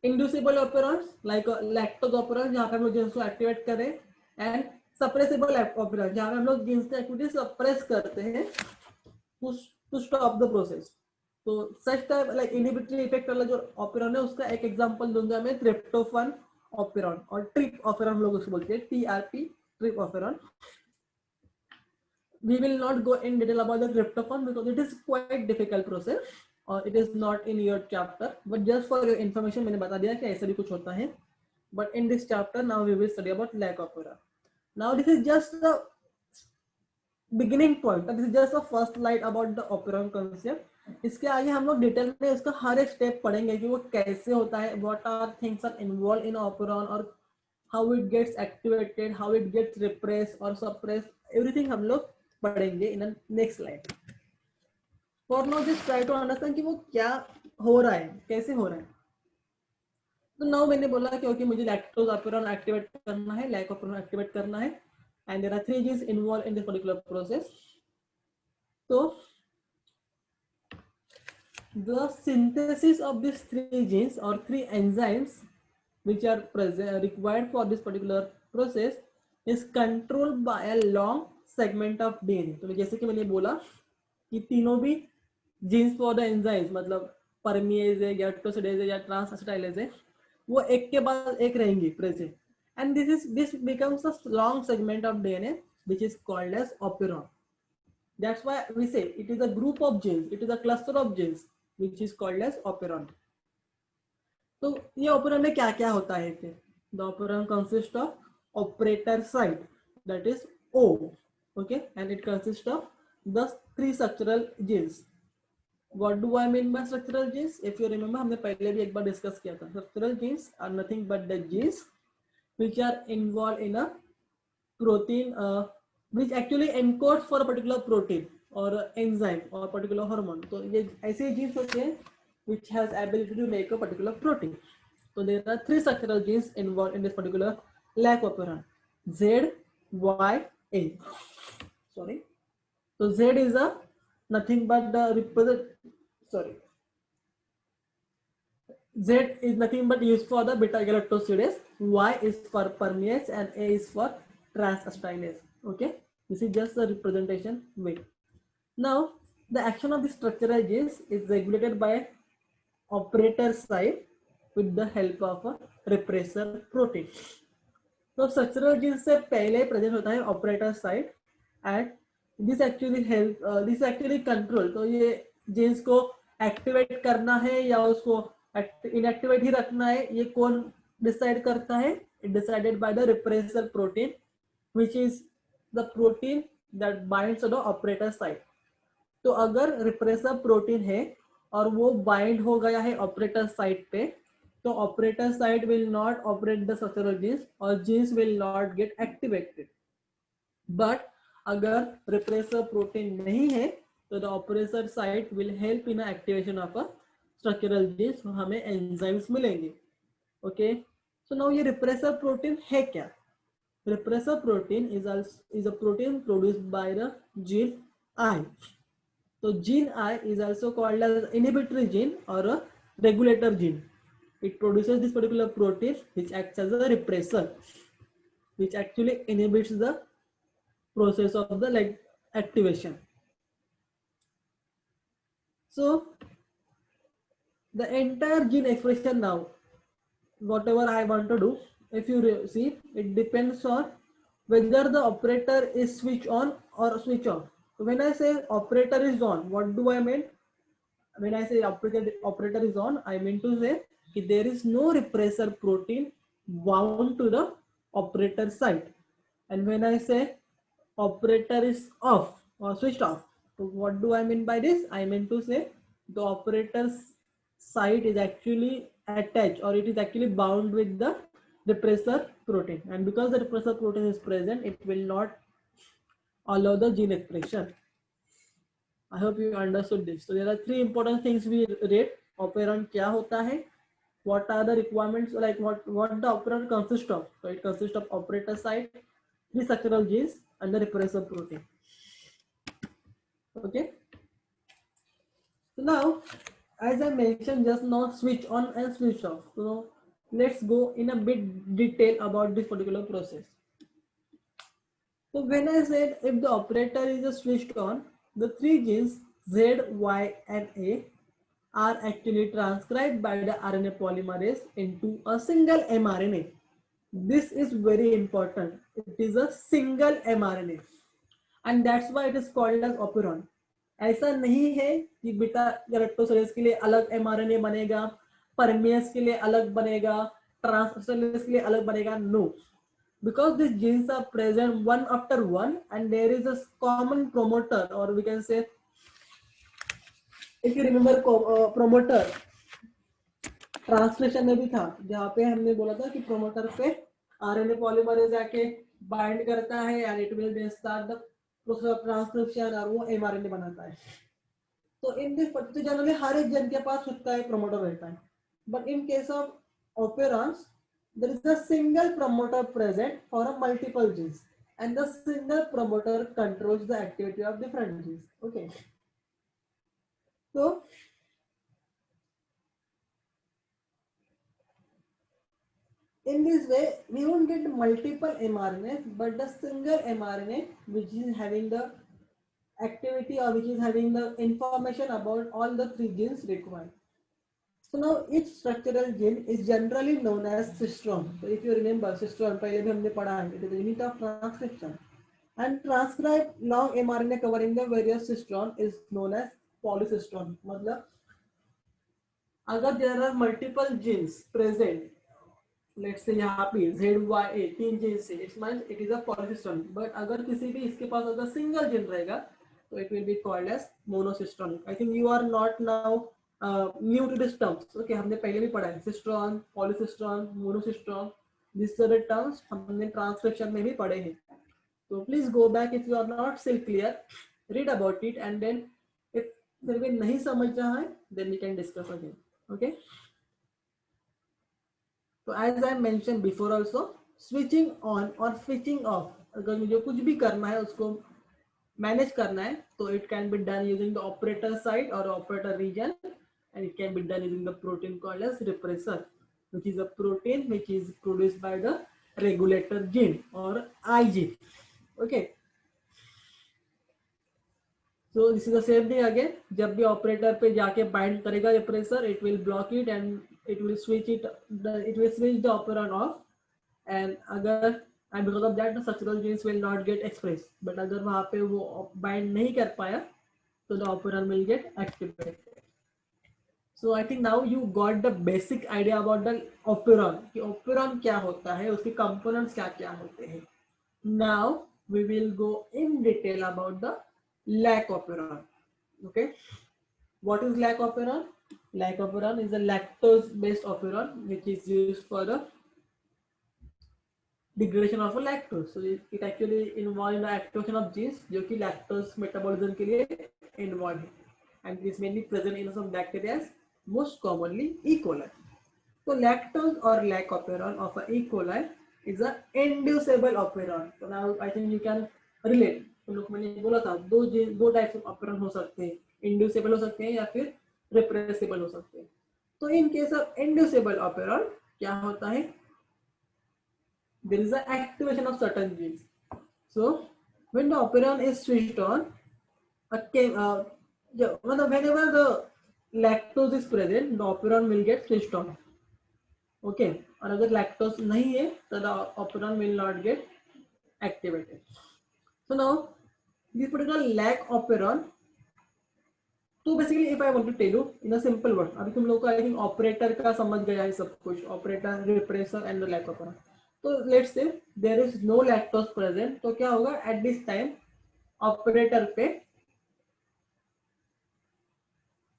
[SPEAKER 1] inducible operons like lactose operons जहां पे हम लोग जीन्स को एक्टिवेट करें, एंड सप्रेसिबल ऑपरेंस जहां पे हम लोग जीन्स की एक्टिविटी सप्रेस करते हैं टू स्टॉप द प्रोसेस. तो such type like inhibitory effect वाला जो ऑपरेन है, उसका एक एग्जांपल दूंगा मैं, ट्रिप्टोफैन ऑपरेन और ट्रिप ऑपरेन हम लोग उसको बोलते हैं, TRP, trp operon. We will not go in detail about the tryptophan because it is quite difficult process or it is not in your chapter, but just for your information मैंने बता दिया कि ऐसा भी कुछ होता है. But in this chapter now we will study about lac opera. Now this is just the beginning point, this is just the first light about the operon concept. इसके आगे हम लोग डिटेल में इसका हर एक स्टेप पढ़ेंगे कि वो कैसे होता है, what are things are involved in operon और how it gets activated, how it gets repressed or suppressed, everything हम लोग पढ़ेंगे in next slide. For now just try to understand कि वो क्या हो रहा है, कैसे हो रहा है. तो नाउ मैंने बोला क्योंकि मुझे लैक्टोज ऑपरेन एक्टिवेट करना है, लैक ऑपरेन एक्टिवेट करना है, and there are three genes involve in this particular process. तो the synthesis of this three genes और three enzymes which are required for this particular process is controlled by a long segment of DNA. तो जैसे कि मैंने बोला कि तीनों भी जीन्स फॉर द एंजाइम्स, मतलब परमिएज है, गैलेक्टोसिडेज है या ट्रांस एसिटाइलेज है, वो एक के बाद एक रहेंगी present, and this becomes a long segment of DNA which is called as operon. That's why we say it is a group of genes, it is a cluster of genes which is called as operon. तो ये operon में क्या क्या होता है फिर? The operon consist of operator site, that is O, okay, and it consist of the three structural genes. What do I mean by structural genes? If you remember, हमने पहले भी एक बार डिस्कस किया था. Structural genes are nothing but the genes which are involve in a protein which actually encodes for a particular protein और enzyme और particular hormone. तो ये ऐसे जीन्स होते हैं which has ability to make a particular protein. So there are three structural genes involved in this particular lac operon. Z, Y, A. Sorry. So Z is a nothing but the Z is nothing but used for the beta galactosidase. Y is for permease and A is for transacetylase. Okay. This is just the representation way. Now the action of the structural genes is regulated by operator site with the help of a repressor protein. तो structural genes से पहले present होता है operator site, and this actually control. तो ये jeans को activate करना है या उसको इनएक्टिवेट ही रखना है, ये कौन डिसाइड करता है? It decided by the repressor protein which is the protein that binds the operator site. तो अगर रिप्रेसर प्रोटीन है और वो बाइंड हो गया है ऑपरेटर साइट पे, तो operator site will not operate the structural genes और genes will not get activated. But अगर रिप्रेसर प्रोटीन नहीं है तो the operator site will help in activation of a structural genes, हमें एंजाइम्स मिलेंगे। ओके, सो नाउ ये repressor protein है क्या? Repressor protein is a protein produced by the gene I. So gene I is also called as inhibitory gene or a regulator gene. It produces this particular protein which acts as a repressor, which actually inhibits the process of the like activation. So the entire gene expression now, whatever I want to do, if you see, it depends on whether the operator is switch on or switch off. So when I say operator is on, what do I mean? When I say operator is on, I mean to say that there is no repressor protein bound to the operator site. And when I say operator is off or switched off, so what do I mean by this? I mean to say the operator's site is actually attached or it is actually bound with the repressor protein, and because the repressor protein is present, it will not allow the gene expression. I hope you understood this. So there are three important things we read. Operon kya hota hai? What are the requirements? Like what the operon consists of? So it consists of operator site, the structural genes, and the repressor protein. Okay. So now, as I mentioned just now, switch on and switch off. So let's go in a bit detail about this particular process. So when I said if the operator is switched on, the three genes Z, Y, and A are actually transcribed by the RNA polymerase into a single mRNA. This is very important. It is a single mRNA, and that's why it is called as operon. ऐसा नहीं है कि बेटा गैलेक्टोसेरेस के लिए अलग mRNA बनेगा, permease के लिए अलग बनेगा, ट्रांसक्रिप्शनलेस के लिए अलग बनेगा. No, because these genes are present one after one and there is a common promoter, or we can say, if you remember promoter translation में भी था, जहाँ पे हमने बोला था कि प्रोमोटर पे आरएनए पॉलीमरेज आके बाइंड करता है and it will then start the process of transcription और वो एमआरएनए बनाता है. तो इन दिस पर्टिकुलर जनरली हर एक जन के पास खुद का एक प्रोमोटर रहता है, but in case of operons there is a single promoter present for a multiple genes and the single promoter controls the activity of different genes. Okay, so in this way we won't get multiple mRNAs but the single mRNA which is having the activity or which is having the information about all the three genes required. So now each structural gene is generally known as cistron. So if you remember cistron पहले भी हमने पढ़ा है, it is the unit of transcription and transcribed long mRNA covering the various cistron is known as polycistron. मतलब अगर there are multiple genes present, let's say यहाँ पे ZYA तीन genes से, it means it is a polycistron. But अगर किसी भी इसके पास अगर single gene रहेगा, तो it will be called as monocistron. I think you are not now new to this terms. Okay, हमने पहले भी पढ़ा है cistron, polycistron, monocistron. These are the terms हमने transcription में भी पढ़े हैं. So please go back if you are not still clear, read about it and then if फिर भी नहीं समझ रहा है, then we can discuss again. Okay. So as I mentioned before also, switching on or switching off, अगर मुझे कुछ भी करना है उसको मैनेज करना है, तो it can be done using the operator site or operator region, and it can be done using the protein called as repressor, which is a protein which is produced by the regulator gene or I gene. Okay. So this is the same thing again. जब भी operator पे जाके bind करेगा repressor, it will block it and it will switch it. It will switch the operon off, and अगर and because of that the structural genes will not get expressed. But अगर वहाँ पे वो bind नहीं कर पाया, so the operon will get activated. So I think now you got the basic idea about the operon कि operon क्या होता है, उसके components क्या क्या होते हैं. Now we will go in detail about the lac operon. Okay, what is lac operon? Lac operon is a lactose based operon which is used for the degradation of a lactose. So it actually involves the activation of genes जो कि lactose metabolism के लिए involved है, and it is mainly present in some bacteria, most commonly E. coli. So lactose or lac operon of a E. coli is a inducible operon. So now I think you can relate. तो लोग मैंने बोला था दो types of operation हो सकते हैं, inducible हो सकते हैं या फिर रिप्रेसिबल हो सकते हैं. तो in case of inducible operation क्या होता है? There is an activation of certain genes. So when the operon is switched on, whenever the lactose is present, the operon will get switched on. Okay, और अगर lactose नहीं है तो the operon will not get activated. So now this particular lac operon. तो basically if I want to tell you in a simple word, अभी तुम लोग को आई थिंक ऑपरेटर का समझ गया है सब कुछ, operator, repressor and lac operator. तो let's say there is no lactose present, तो क्या होगा एट दिस टाइम ऑपरेटर पे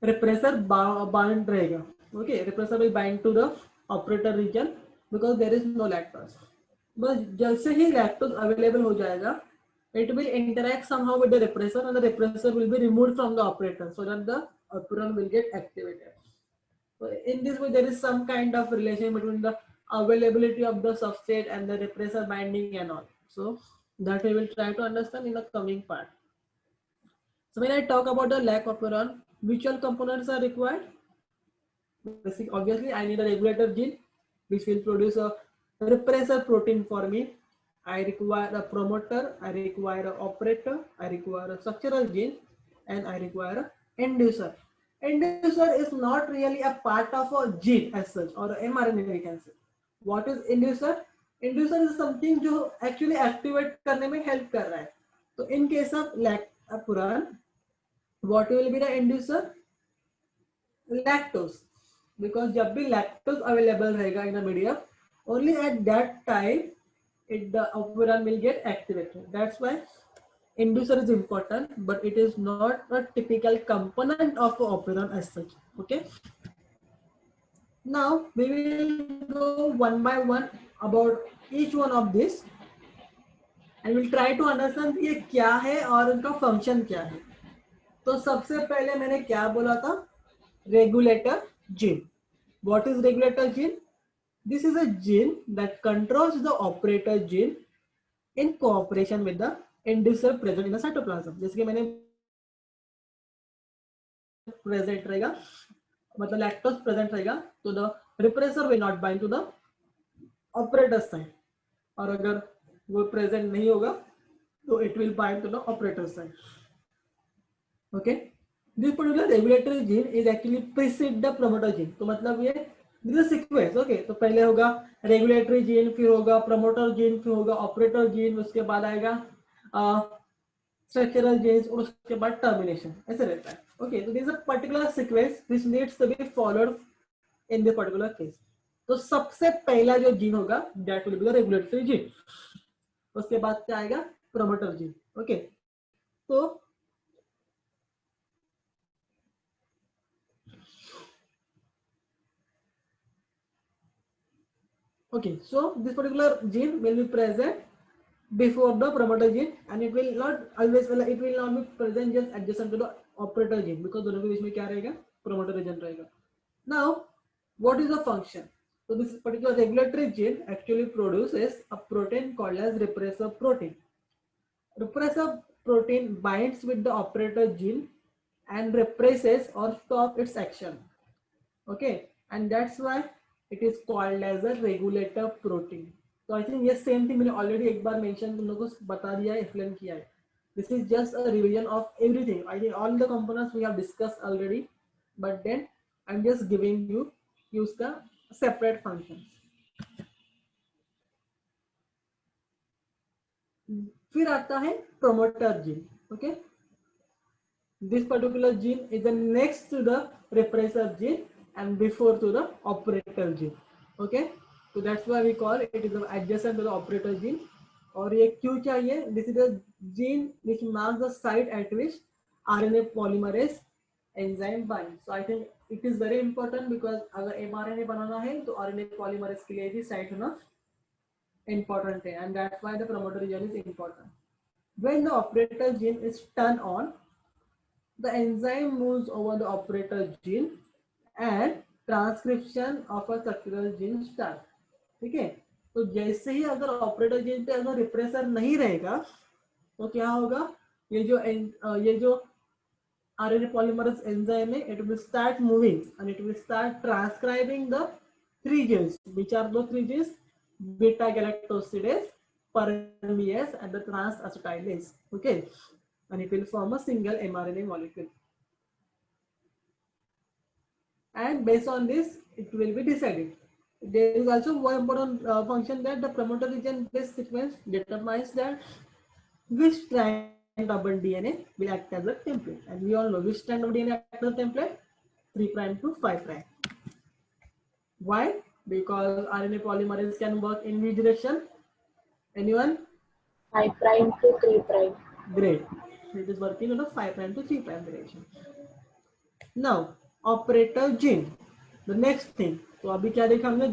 [SPEAKER 1] रिप्रेसर बाइंड रहेगा. Okay, repressor will bind to the operator region because there is no lactose. बस जैसे ही lactose available हो जाएगा, it will interact somehow with the repressor and the repressor will be removed from the operator so that the operon will get activated. So in this way there is some kind of relation between the availability of the substrate and the repressor binding and all. So that we will try to understand in the coming part. So when I talk about the lac operon, which all components are required? Obviously I need a regulator gene which will produce a repressor protein for me. I require a promoter, I require an operator, I require a structural gene, and I require an inducer. Inducer is not really a part of a gene as such or mRNA we can say. What is inducer? Inducer is something जो actually activate करने में help कर रहा है. तो in case of lactoperon, what will be the inducer? Lactose. Because जब भी lactose available रहेगा in the medium, only at that time the operon will get activated. That's why inducer is important, but it is not a typical component of operon as such. Okay. Now we will go one by one about each one of this, and we'll try to understand ये क्या है और उनका function क्या है. तो सबसे पहले मैंने क्या बोला था? Regulator gene. What is regulator gene? This is a gene that controls the operator gene in cooperation with the inducer present in the cytoplasm. जैसे कि मैंने present रहेगा, मतलब lactose present रहेगा, तो the repressor will not bind to the operator side. और अगर वो present नहीं होगा, तो it will bind to the operator side. Okay. This particular regulatory gene is actually precede the promoter gene. तो मतलब ये this is a sequence. Okay. तो पहले होगा regulatory gene, फिर होगा promoter gene, फिर होगा operator gene, उसके बाद आएगा structural genes और उसके बाद termination. ऐसे रहता है. Okay. तो this is a particular sequence which needs to be followed in this particular case. तो सबसे पहला जो gene होगा that will be the regulatory gene. उसके बाद क्या आएगा? Promoter gene. Okay. तो okay, so this particular gene will be present before the promoter gene, and it will not always, it will not be present just adjacent to the operator gene because दोनों के बीच में क्या रहेगा? Promoter region रहेगा. Now, what is the function? So this particular regulatory gene actually produces a protein called as repressor protein. Repressor protein binds with the operator gene and represses or stop its action. Okay, and that's why it is called as a regulator protein. So I think yes, same thing मैंने already एक बार mention तुम लोगों को बता दिया है, explain किया है. This is just a revision of everything. I think all the components we have discussed already, but then I'm just giving you उसका separate functions. फिर आता है promoter gene. Okay, this particular gene is the next to the repressor gene, and before to the operator gene. Okay, so that's why we call it is adjacent to the operator gene. और ये क्यों चाहिए? This is the gene which marks the site at which RNA polymerase enzyme binds. So I think it is very important because अगर mRNA बनाना है तो RNA polymerase के लिए भी site होना important है, and that's why the promoter gene is important. When the operator gene is turned on, the enzyme moves over the operator gene and transcription of a structural gene starts. ठीक है, तो जैसे ही अगर operator gene पे अगर repressor नहीं रहेगा तो क्या होगा? ये जो RNA polymerase enzyme है, it will start moving and it will start transcribing the three genes. Which are those three genes? Beta galactosidase, permease, and the transacetylase. Okay, and it will form a single mRNA molecule. And based on this, it will be decided. There is also one important function that the promoter region based sequence determines that which strand of DNA will act as a template. And we all know which strand of DNA acts as a template? 3' to 5'. Why? Because RNA polymerase can work in which direction? Anyone?
[SPEAKER 3] 5' to 3'.
[SPEAKER 1] Great. It is working on a 5' to 3' direction. Now, operator gene. The next thing. तो अभी क्या देखा हमने?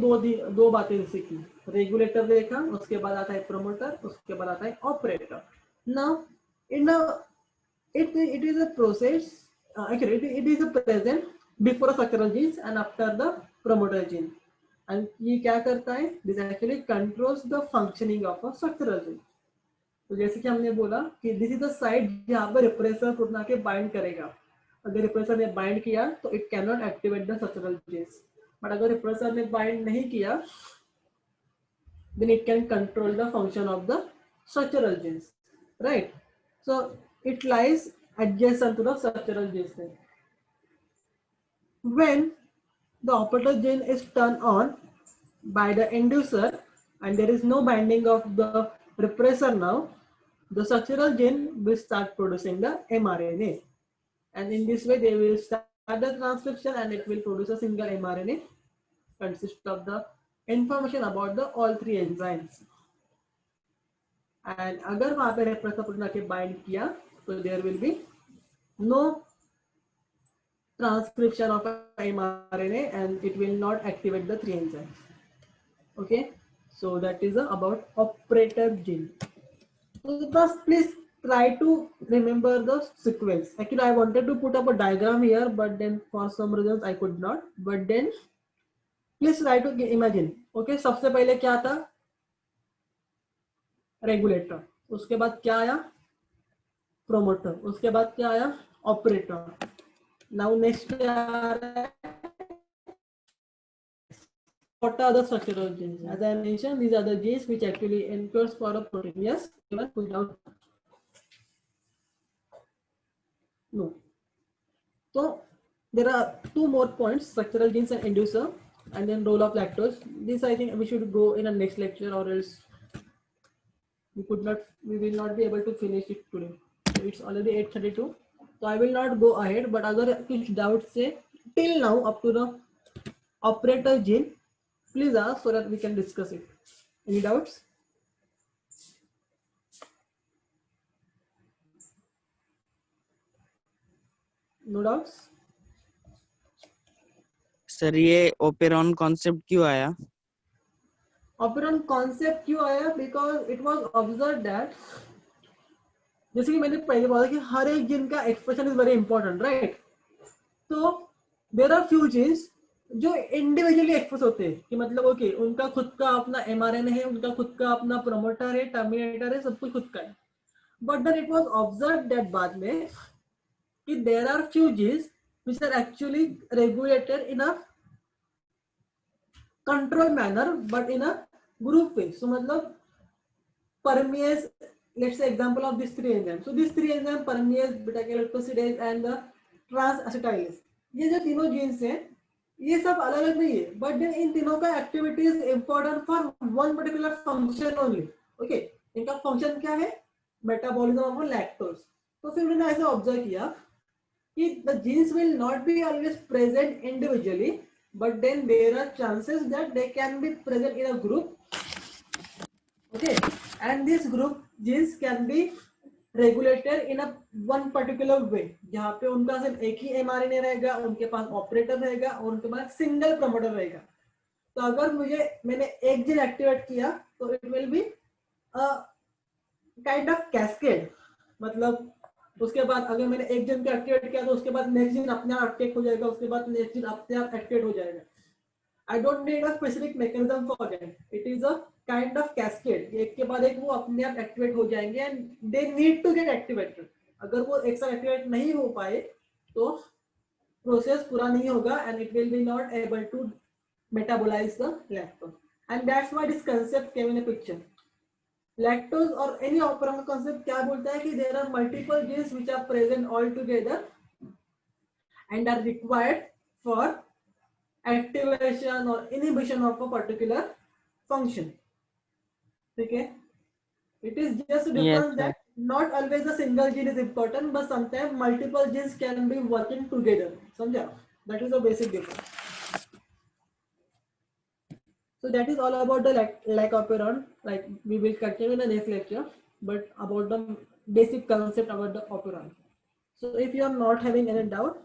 [SPEAKER 1] दो बातें सीखी. Regulator देखा, उसके बाद आता है प्रोमोटर, उसके बाद आता है operator. Now, it is a process. Actually, it is a present before a structural genes and after the promoter gene. And ये क्या करता है? This actually controls the functioning of a structural gene. तो जैसे कि हमने बोला कि दिस इज द साइट जहाँ पर रिप्रेसर कुछ के बाइंड करेगा. अगर रिप्रेसर ने बाइंड किया तो it can not activate the structural jeans, but अगर रिप्रेसर ने बाइंड नहीं किया then it can control the function of the structural genes, right? So it lies adjacent to the structural genes. When the operator gene is turned on by the inducer and there is no binding of the repressor now, the structural gene will start producing the mRNA, and in this way they will start the transcription and it will produce a single mRNA consist of the information about the all three enzymes. And अगर वहाँ पे repressor protein के bind किया तो there will be no transcription of mRNA and it will not activate the three enzymes. Okay, so that is about operator gene. So first, please try to remember the sequence. Actually, I wanted to put up a diagram here, but then for some reasons I could not. But then please try to imagine. Okay, सबसे पहले क्या था? Regulator. उसके बाद क्या आया? Promoter. उसके बाद क्या आया? ऑपरेटर. Now next क्या आ रहा है? What are the structural genes? As I mentioned, these are the genes which actually encodes for a protein. Yes, without no. So there are two more points: structural genes and inducer, and then role of lactose. This I think we should go in a next lecture, or else we will not be able to finish it today. So it's already 8:32. So I will not go ahead. But अगर कुछ doubts से till now up to the operator gene, please ask so that we can discuss it. Any doubts? No doubts?
[SPEAKER 2] Sir ये operon concept क्यों आया?
[SPEAKER 1] ऑपरेटन concept क्यों आया? Because it was observe that, जैसे कि मैंने पहले बोला कि हर एक जीन का expression is very important, right? तो देयर आर फ्यू जीन्स जो इंडिविजुअली एक्सप्रेस होते हैं कि मतलब ओके उनका खुद का अपना एमआरएनए है, उनका खुद का अपना प्रोमोटर है, टर्मिनेटर है, सब कुछ खुद का है. But then it was observe that बाद में कि there are few genes which are actually regulated in a control manner but in a group way. So मतलब permease, let's say example of these three enzymes. So these three enzymes, permease, beta galactosidase and the transacetylase, ये जो तीनों genes हैं ये सब अलग अलग नहीं है, but then इन तीनों का activity is important for one particular function only. Okay, इनका function क्या है? Metabolism of lactose. तो फिर मैंने ऐसे observe किया कि the genes will not be always present individually, but then there are chances that they can be present in a group. Okay, and this group genes can be regulated in a one particular way, जहाँ पे उनका सिर्फ एक ही mRNA रहेगा, उनके पास operator रहेगा और उनके पास सिंगल प्रमोटर रहेगा. तो अगर मैंने एक जीन एक्टिवेट किया तो it will be kind of cascade. मतलब उसके बाद अगर मैंने एक जीन को एक्टिवेट किया तो उसके बाद नेक्स्ट जीन अपने आप एक्टिवेट हो जाएगा, उसके बाद नेक्स्ट जीन अपने आप एक्टिवेट हो जाएगा. I don't need a specific mechanism for that. It is a kind of cascade. एक के बाद एक वो अपने आप एक्टिवेट हो जाएंगे and they need to get activated. अगर वो एक साथ एक्टिवेट नहीं हो पाए तो प्रोसेस पूरा नहीं होगा and it will be not able to metabolize the lactose. And that's why this concept came in a picture. Lactose or any operon concept क्या बोलता है कि there are multiple genes which are present all together and are required for activation or inhibition of a particular function. Okay, it is just a
[SPEAKER 2] Yes,
[SPEAKER 1] difference that not always a single gene is important, but sometimes multiple genes can be working together. समझा? That is a basic difference. So that is all about the like operon. Like we will continue in the next lecture, but about the basic concept about the operon. So if you are not having any doubt,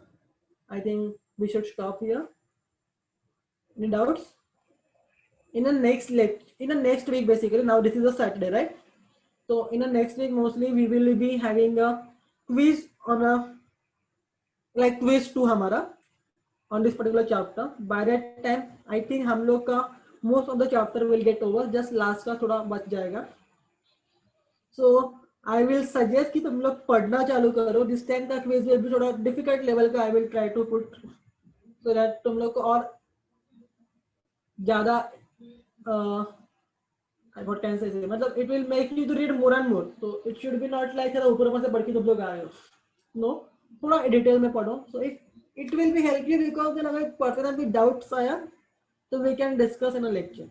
[SPEAKER 1] I think we should stop here. Any doubts? In the next week, basically, now this is a Saturday, right? So in the next week, mostly we will be having a quiz on a like quiz 2 हमारा on this particular chapter. By that time, I think हम लोग का most of the chapter will get over. Just last का थोड़ा बच जाएगा. So I will suggest कि तुम लोग पढ़ना चालू करो. This time का quiz will be थोड़ा difficult level का I will try to put so that तुम लोग को और ज़्यादा what can I say? मतलब it will make you to read more and more. So it should be not like ऊपर ऊपर से पढ़ के तुम लोग आए हो. No, थोड़ा डिटेल में पढ़ो. So it will be help you because then अगर पढ़ते ना भी doubts आया तो we can discuss in a lecture.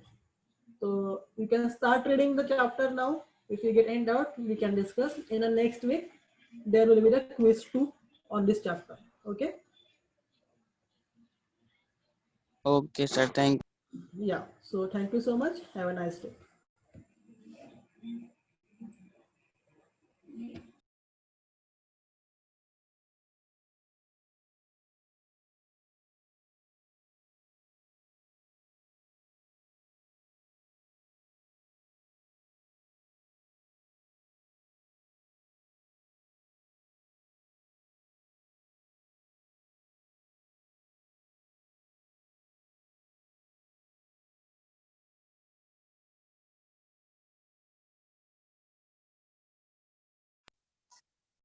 [SPEAKER 1] So you can start reading the chapter now. If you get any doubt, we can discuss. In the next week, there will be the quiz 2 on this chapter. Okay?
[SPEAKER 2] okay, sir. Thank you.
[SPEAKER 1] Yeah. So thank you so much. Have a nice day.